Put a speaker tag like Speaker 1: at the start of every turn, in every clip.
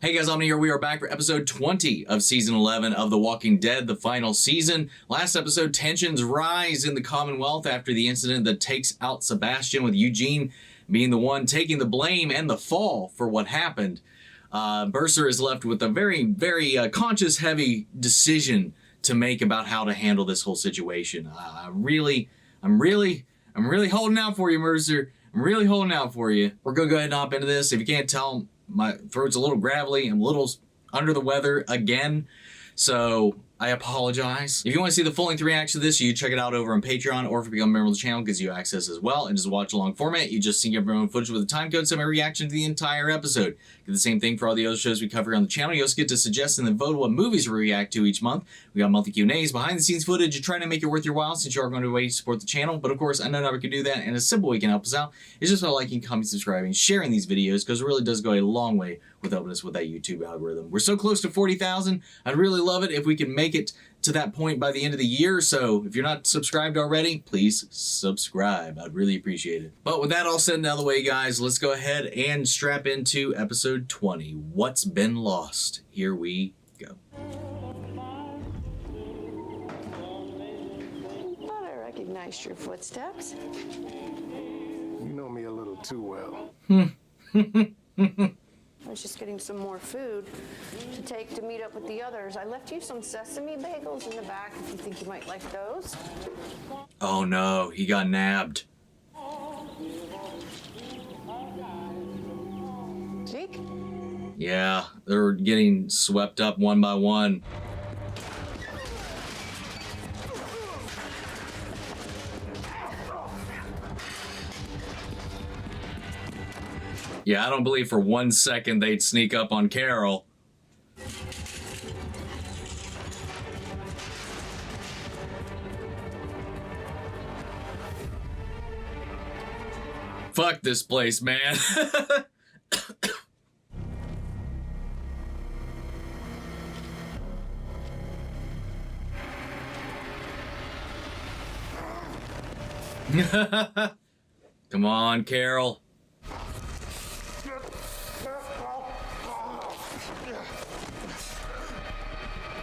Speaker 1: Hey guys, I'm here. We are back for episode 20 of season 11 of The Walking Dead, the final season. Last episode, tensions rise in the Commonwealth after the incident that takes out Sebastian, with Eugene being the one taking the blame and the fall for what happened. Bursar is left with a very conscious, heavy decision to make about how to handle this whole situation. I'm really holding out for you, Mercer. I'm really holding out for you. We're gonna go ahead and hop into this. If you can't tell, my throat's a little gravelly. I'm a little under the weather again, so I apologize. If you want to see the full-length reaction to this, you check it out over on Patreon, or if you become a member of the channel, it gives you access as well. And just watch along format, you just sync up your own footage with a time code, so my reaction to the entire episode. Get the same thing for all the other shows we cover on the channel. You also get to suggest and then vote what movies we react to each month. We got monthly Q&As, behind-the-scenes footage, and trying to make it worth your while since you are going to way to support the channel. But of course, I know how we can do that, and a simple way you can help us out is just by liking, commenting, subscribing, sharing these videos, because it really does go a long way with helping us with that YouTube algorithm. We're so close to 40,000. I'd really love it if we can make it to that point by the end of the year. So if you're not subscribed already, please subscribe. I'd really appreciate it. But with that all said and out of the way, guys, let's go ahead and strap into episode 20. What's Been Lost? Here we go.
Speaker 2: Thought I recognized your footsteps.
Speaker 3: You know me a little too well.
Speaker 2: I was just getting some more food to take to meet up with the others. I left you some sesame bagels in the back if you think you might like those.
Speaker 1: Oh no, he got nabbed.
Speaker 2: Zeke?
Speaker 1: Yeah, they're getting swept up one by one. Yeah, I don't believe for 1 second they'd sneak up on Carol. Fuck this place, man. Come on, Carol.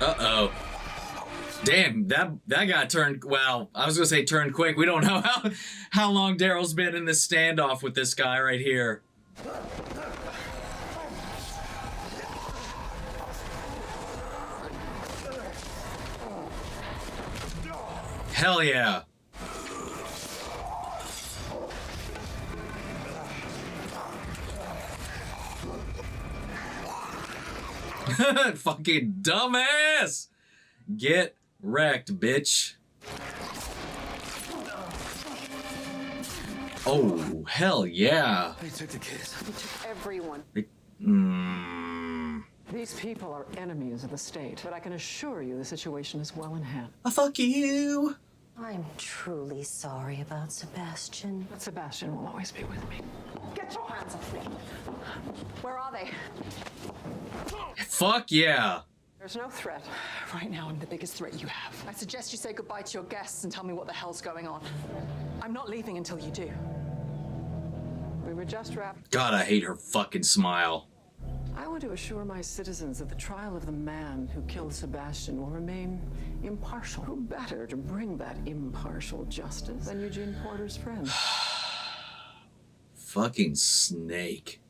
Speaker 1: Uh-oh. Damn, that got turned, well, I was gonna say turned quick. We don't know how long Daryl's been in this standoff with this guy right here. Hell yeah. Fucking dumbass! Get wrecked, bitch. Oh, hell yeah.
Speaker 3: They took the kids.
Speaker 2: You took everyone.
Speaker 4: These people are enemies of the state, but I can assure you the situation is well in hand.
Speaker 1: Fuck you.
Speaker 5: I'm truly sorry about Sebastian.
Speaker 4: But Sebastian will always be with me.
Speaker 2: Get your hands off me. Where are they?
Speaker 1: Fuck yeah.
Speaker 4: There's no threat. Right now, I'm the biggest threat you have. I suggest you say goodbye to your guests and tell me what the hell's going on. I'm not leaving until you do. We were just wrapped.
Speaker 1: God, I hate her fucking smile.
Speaker 4: I want to assure my citizens that the trial of the man who killed Sebastian will remain impartial. Who better to bring that impartial justice than Eugene Porter's friend?
Speaker 1: Fucking snake.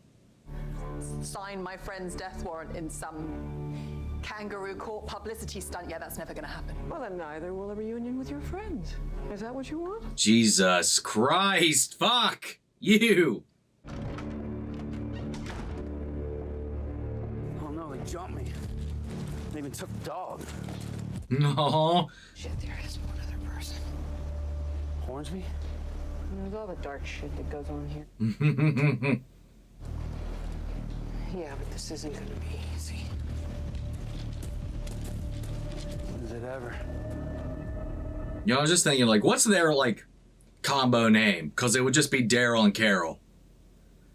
Speaker 6: Sign my friend's death warrant in some kangaroo court publicity stunt. Yeah, that's never gonna happen.
Speaker 4: Well, then neither will a reunion with your friend. Is that what you want?
Speaker 1: Jesus Christ. Fuck you.
Speaker 3: Oh no, they jumped me. They even took the dog.
Speaker 1: No.
Speaker 2: Shit, there is one other person.
Speaker 3: Hornsby?
Speaker 2: There's all the dark shit that goes on here. Yeah, but this isn't gonna be easy.
Speaker 3: Is it ever?
Speaker 1: You know, I was just thinking, like, what's their, like, combo name? Because it would just be Daryl and Carol.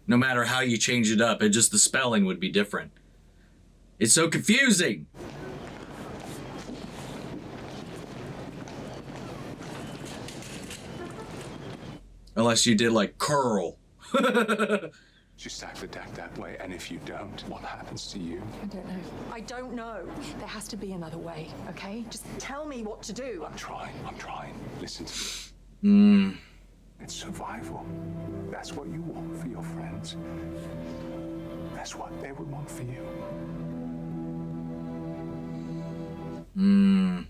Speaker 1: No matter how you change it up, it just, the spelling would be different. It's so confusing. Unless you did, like, curl.
Speaker 3: You stack the deck that way, and if you don't, what happens to you?
Speaker 4: I don't know. I don't know. There has to be another way, okay? Just tell me what to do.
Speaker 3: I'm trying. Listen to me. It's survival. That's what you want for your friends. That's what they would want for you.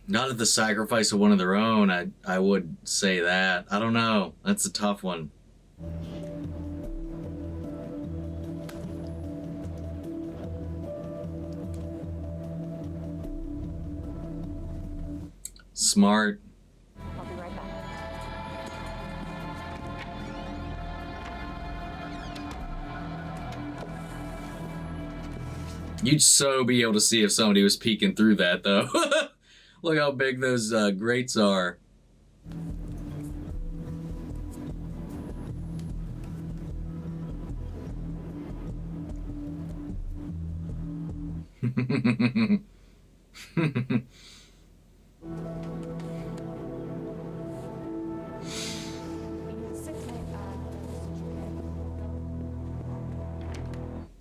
Speaker 1: Not at the sacrifice of one of their own. I would say that. I don't know. That's a tough one. Smart.
Speaker 2: I'll be right back.
Speaker 1: You'd so be able to see if somebody was peeking through that, though. Look how big those grates are.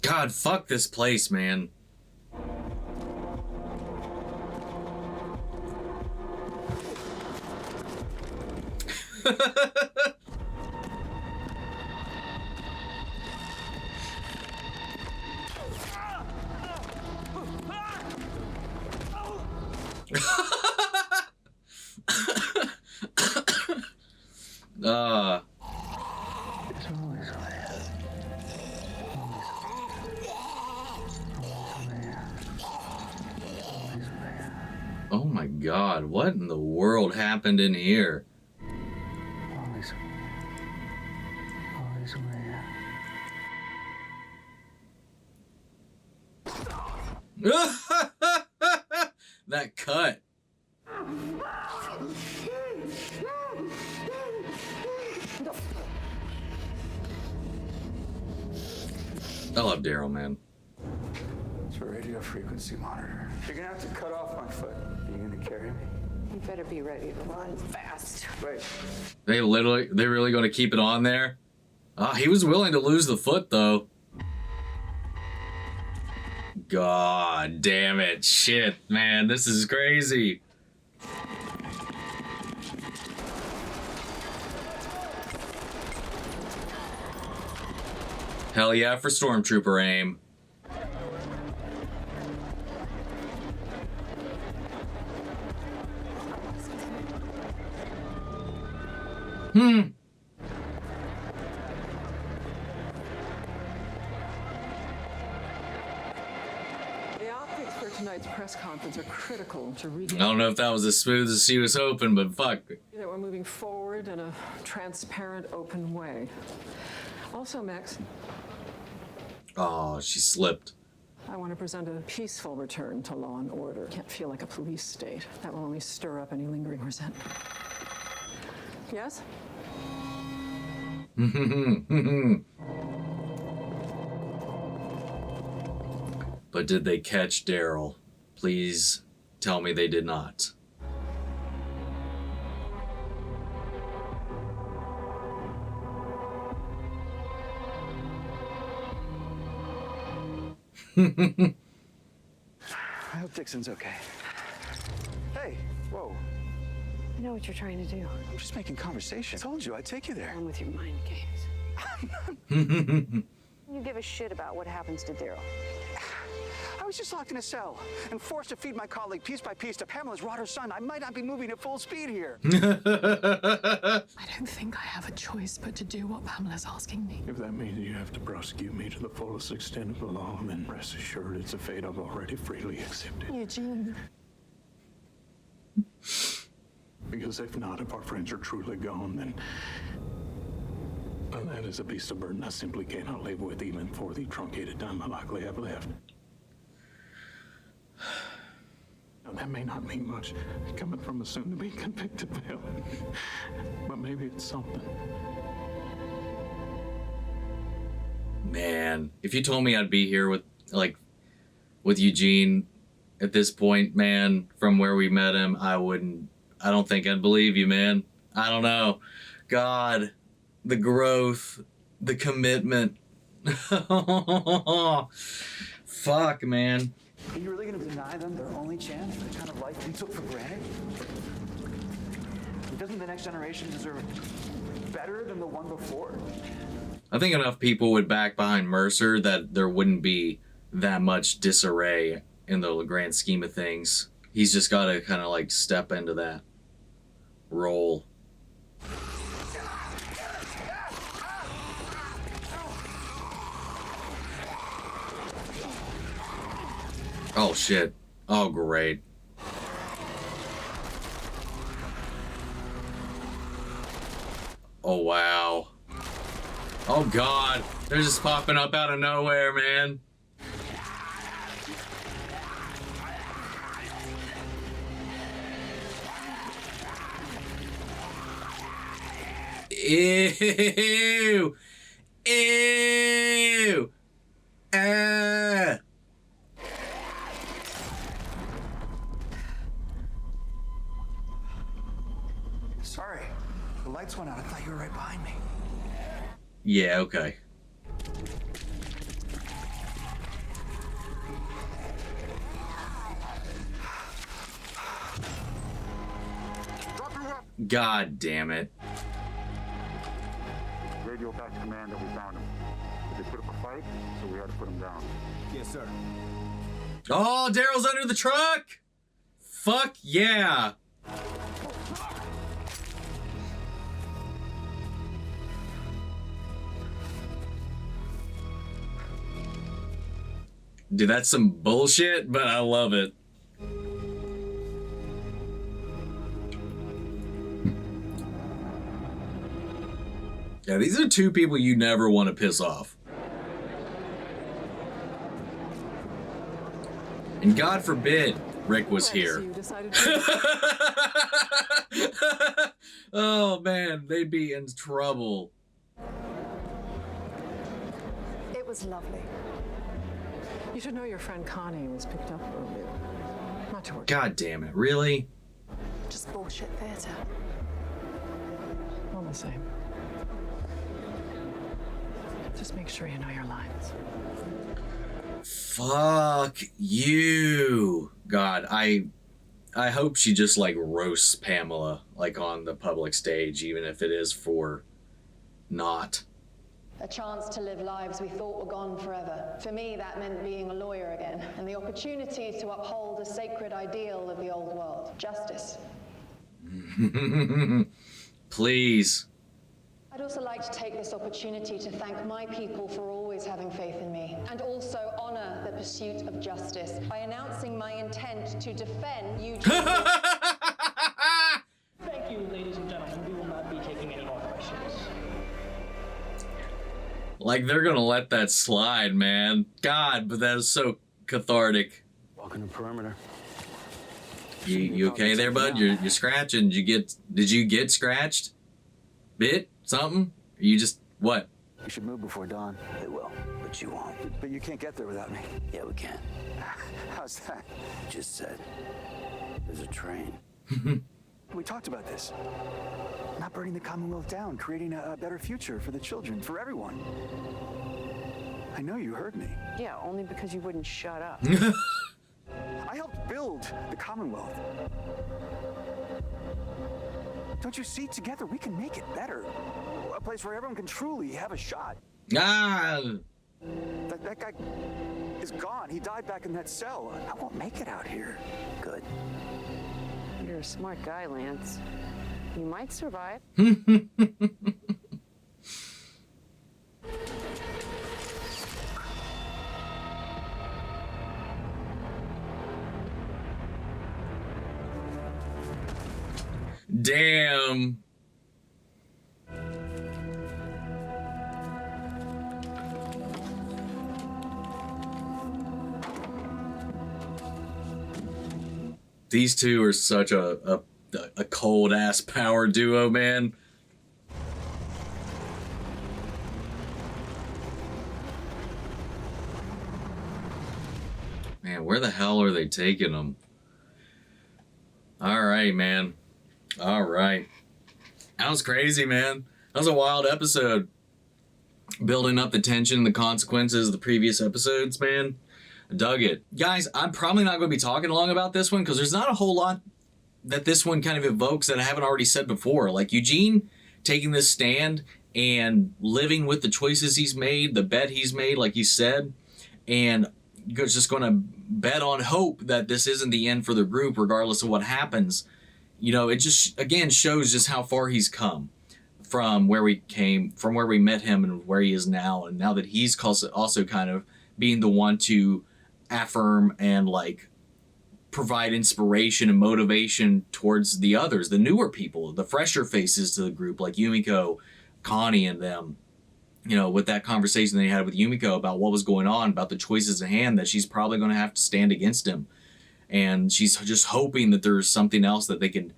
Speaker 1: God, fuck this place, man. Oh my God, what in the world happened in here? That cut. I love Daryl, man.
Speaker 3: It's a radio frequency monitor. You're gonna have to cut off my foot. Are you gonna carry me?
Speaker 2: You better be ready to run fast.
Speaker 3: Wait.
Speaker 1: They're really going to keep it on there? He was willing to lose the foot, though. God damn it. Shit, man. This is crazy. Hell yeah for Stormtrooper aim.
Speaker 4: The optics for tonight's press conference are critical to
Speaker 1: I don't know if that was as smooth as she was hoping, but fuck.
Speaker 4: that we're moving forward in a transparent, open way. Also, Max,
Speaker 1: Oh, she slipped.
Speaker 4: I want to present a peaceful return to law and order. Can't feel like a police state. That will only stir up any lingering resentment. Yes?
Speaker 1: But did they catch Daryl? Please tell me they did not.
Speaker 3: I hope Dixon's okay. Hey, whoa.
Speaker 2: I know what you're trying to do.
Speaker 3: I'm just making conversation. I told you I'd take you there.
Speaker 2: On with your mind games. You give a shit about what happens to Daryl.
Speaker 3: I was just locked in a cell and forced to feed my colleague piece by piece to Pamela's rotted son. I might not be moving at full speed here.
Speaker 4: I don't think I have a choice but to do what Pamela's asking me.
Speaker 7: If that means you have to prosecute me to the fullest extent of the law, then rest assured it's a fate I've already freely accepted.
Speaker 4: Eugene.
Speaker 7: Because if not, if our friends are truly gone, then well, that is a beast of burden I simply cannot live with, even for the truncated time I likely have left. Now, that may not mean much coming from a soon-to-be convicted felon, but maybe it's something.
Speaker 1: Man, if you told me I'd be here with Eugene at this point, man, from where we met him, I don't think I'd believe you, man. I don't know. God, the growth, the commitment, Fuck, man.
Speaker 8: Are you really going to deny them their only chance for the kind of life we took for granted? Doesn't the next generation deserve better than the one before?
Speaker 1: I think enough people would back behind Mercer that there wouldn't be that much disarray in the grand scheme of things. He's just got to kind of like step into that role. Oh shit. Oh great. Oh wow. Oh god. They're just popping up out of nowhere, man. Ew. Ew. Ah.
Speaker 8: Sorry. The lights went out. I thought you were right behind me.
Speaker 1: Yeah, okay. God damn it.
Speaker 3: Radio back to command that we found him. They put up a fight, so we had to put him down.
Speaker 8: Yes, sir.
Speaker 1: Oh, Daryl's under the truck! Fuck yeah! Dude, that's some bullshit, but I love it. Yeah, these are two people you never want to piss off. And God forbid Rick was here. Oh man, they'd be in trouble.
Speaker 4: It was lovely. You should know your friend Connie was picked up earlier. Not to worry.
Speaker 1: God damn it, really?
Speaker 4: Just bullshit theater. All the same. Just make sure you know your lines.
Speaker 1: Fuck you. God, I hope she just like roasts Pamela like on the public stage, even if it is for not.
Speaker 2: A chance to live lives we thought were gone forever. For me, that meant being a lawyer again, and the opportunity to uphold a sacred ideal of the old world, justice.
Speaker 1: Please.
Speaker 2: I'd also like to take this opportunity to thank my people for always having faith in me, and also honor the pursuit of justice by announcing my intent to defend Eugene.
Speaker 9: Thank you, ladies and gentlemen. We will not be taking any more questions.
Speaker 1: Like, they're gonna let that slide, man. God, but that is so cathartic.
Speaker 8: Walking the perimeter.
Speaker 1: You okay there, bud? You're scratching. Did you get scratched? Bit? Something? Or you just, what?
Speaker 8: You should move before dawn.
Speaker 10: They will, but you won't.
Speaker 8: But you can't get there without me.
Speaker 10: Yeah, we can.
Speaker 8: How's that?
Speaker 10: Just said. There's a train.
Speaker 8: We talked about this. Not burning the Commonwealth down, creating a better future for the children, for everyone. I know you heard me.
Speaker 2: Yeah, only because you wouldn't shut up.
Speaker 8: I helped build the Commonwealth. Don't you see? Together we can make it better. A place where everyone can truly have a shot.
Speaker 1: Ah!
Speaker 8: That guy is gone. He died back in that cell. I won't make it out here.
Speaker 10: Good.
Speaker 2: You're a smart guy, Lance. You might survive.
Speaker 1: Damn. These two are such a cold ass power duo, man. Man, where the hell are they taking them? All right, man. All right. That was crazy, man. That was a wild episode. building up the tension, the consequences of the previous episodes, man. I dug it. Guys, I'm probably not going to be talking long about this one because there's not a whole lot that this one kind of evokes that I haven't already said before. Like Eugene taking this stand and living with the choices he's made, the bet he's made, like he said, and just going to bet on hope that this isn't the end for the group, regardless of what happens. You know, it just, again, shows just how far he's come from where we met him and where he is now. And now that he's also kind of being the one to affirm and like provide inspiration and motivation towards the others, the newer people, the fresher faces to the group, like Yumiko, Connie, and them. You know, with that conversation they had with Yumiko about what was going on, about the choices at hand, that she's probably going to have to stand against him. And she's just hoping that there's something else that they can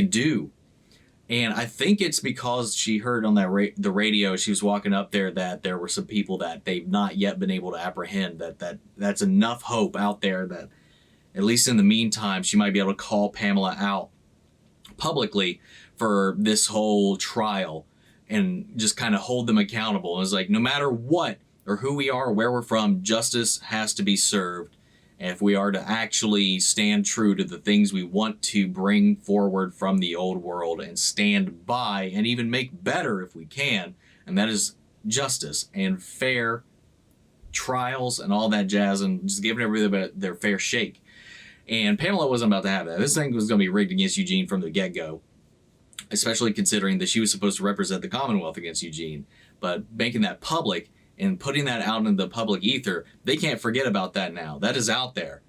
Speaker 1: do. And I think it's because she heard on that the radio, she was walking up there, that there were some people that they've not yet been able to apprehend, that's enough hope out there that at least in the meantime, she might be able to call Pamela out publicly for this whole trial and just kind of hold them accountable. It's like, no matter what or who we are or where we're from, justice has to be served. And if we are to actually stand true to the things we want to bring forward from the old world and stand by and even make better if we can, and that is justice and fair trials and all that jazz, and just giving everybody their fair shake. And Pamela wasn't about to have that. This thing was going to be rigged against Eugene from the get-go, especially considering that she was supposed to represent the Commonwealth against Eugene. But making that public and putting that out in the public ether, they can't forget about that now. That is out there,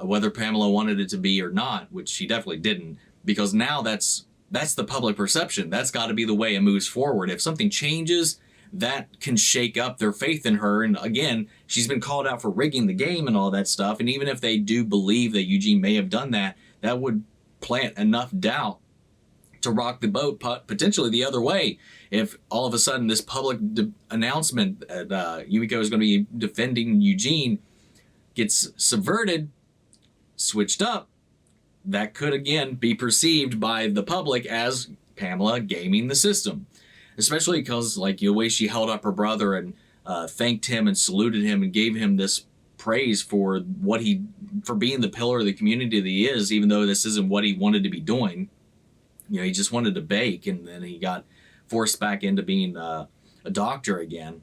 Speaker 1: whether Pamela wanted it to be or not, which she definitely didn't, because now that's the public perception. That's got to be the way it moves forward. If something changes, that can shake up their faith in her. And again, she's been called out for rigging the game and all that stuff. And even if they do believe that Eugene may have done that, that would plant enough doubt to rock the boat potentially the other way. If all of a sudden this public announcement that Yumiko is going to be defending Eugene gets subverted, switched up, that could again be perceived by the public as Pamela gaming the system. Especially because, like, the way she held up her brother and thanked him and saluted him and gave him this praise for for being the pillar of the community that he is, even though this isn't what he wanted to be doing. You know, he just wanted to bake, and then he got forced back into being a doctor again.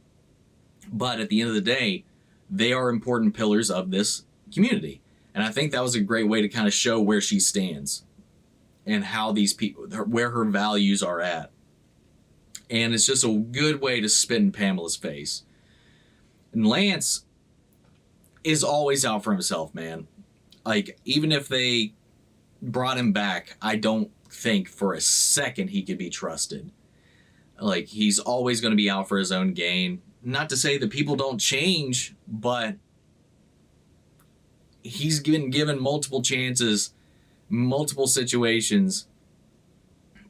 Speaker 1: But at the end of the day, they are important pillars of this community. And I think that was a great way to kind of show where she stands and how these people, where her values are at. And it's just a good way to spit in Pamela's face. And Lance is always out for himself, man. Like, even if they brought him back, I don't think for a second he could be trusted. Like, he's always going to be out for his own gain. Not to say that people don't change, but he's been given multiple chances, multiple situations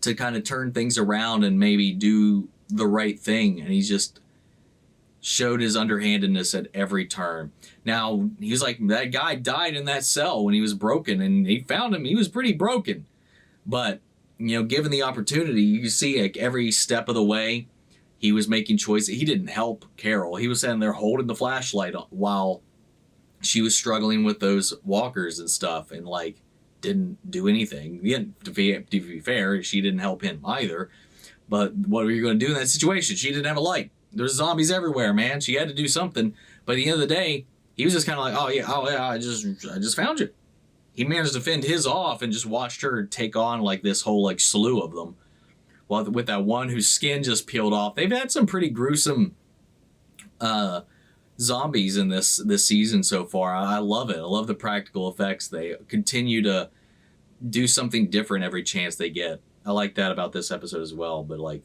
Speaker 1: to kind of turn things around and maybe do the right thing. And he's just showed his underhandedness at every turn. Now, he was like, that guy died in that cell when he was broken, and he found him. He was pretty broken. But, you know, given the opportunity, you see, like, every step of the way, he was making choices. He didn't help Carol. He was sitting there holding the flashlight while she was struggling with those walkers and stuff, and, like, didn't do anything. To be fair, she didn't help him either. But what were you going to do in that situation? She didn't have a light. There's zombies everywhere, man. She had to do something. But at the end of the day, he was just kind of like, oh yeah, I just found you. He managed to fend his off and just watched her take on like this whole like slew of them. Well, with that one whose skin just peeled off, they've had some pretty gruesome zombies in this season so far. I love it. I love the practical effects. They continue to do something different every chance they get. I like that about this episode as well. But like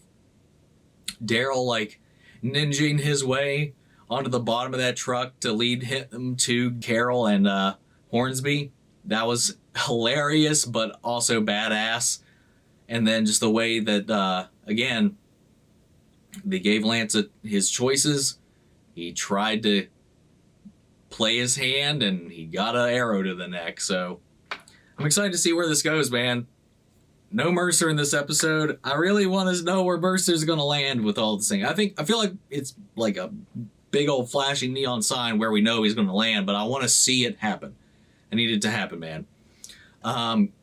Speaker 1: Daryl like ninjing his way onto the bottom of that truck to lead him to Carol and Hornsby, that was hilarious but also badass. And then just the way that again they gave Lance his choices. He tried to play his hand, and he got an arrow to the neck. So I'm excited to see where this goes, man. No Mercer in this episode. I really want to know where Mercer's going to land with all this thing. I feel like it's like a big old flashing neon sign where we know he's going to land, but I want to see it happen. I need it to happen, man.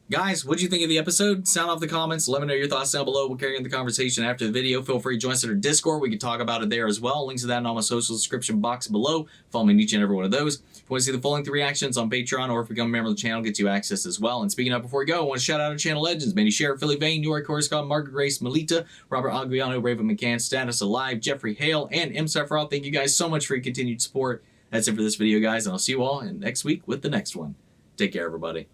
Speaker 1: Guys, what do you think of the episode? Sound off the comments. Let me know your thoughts down below. We'll carry on the conversation after the video. Feel free to join us in our Discord. We can talk about it there as well. Links to that in all my social description box below. Follow me in each and every one of those. If you want to see the full-length reactions on Patreon or if you become a member of the channel, gets you access as well. And speaking of, before we go, I want to shout out our channel legends. Manny Sheriff, Philly Vane, New York Coruscant, Margaret Grace, Melita, Robert Aguiano, Raven McCann, Status Alive, Jeffrey Hale, and M. Sephiroth. Thank you guys so much for your continued support. That's it for this video, guys, and I'll see you all next week with the next one. Take care, everybody.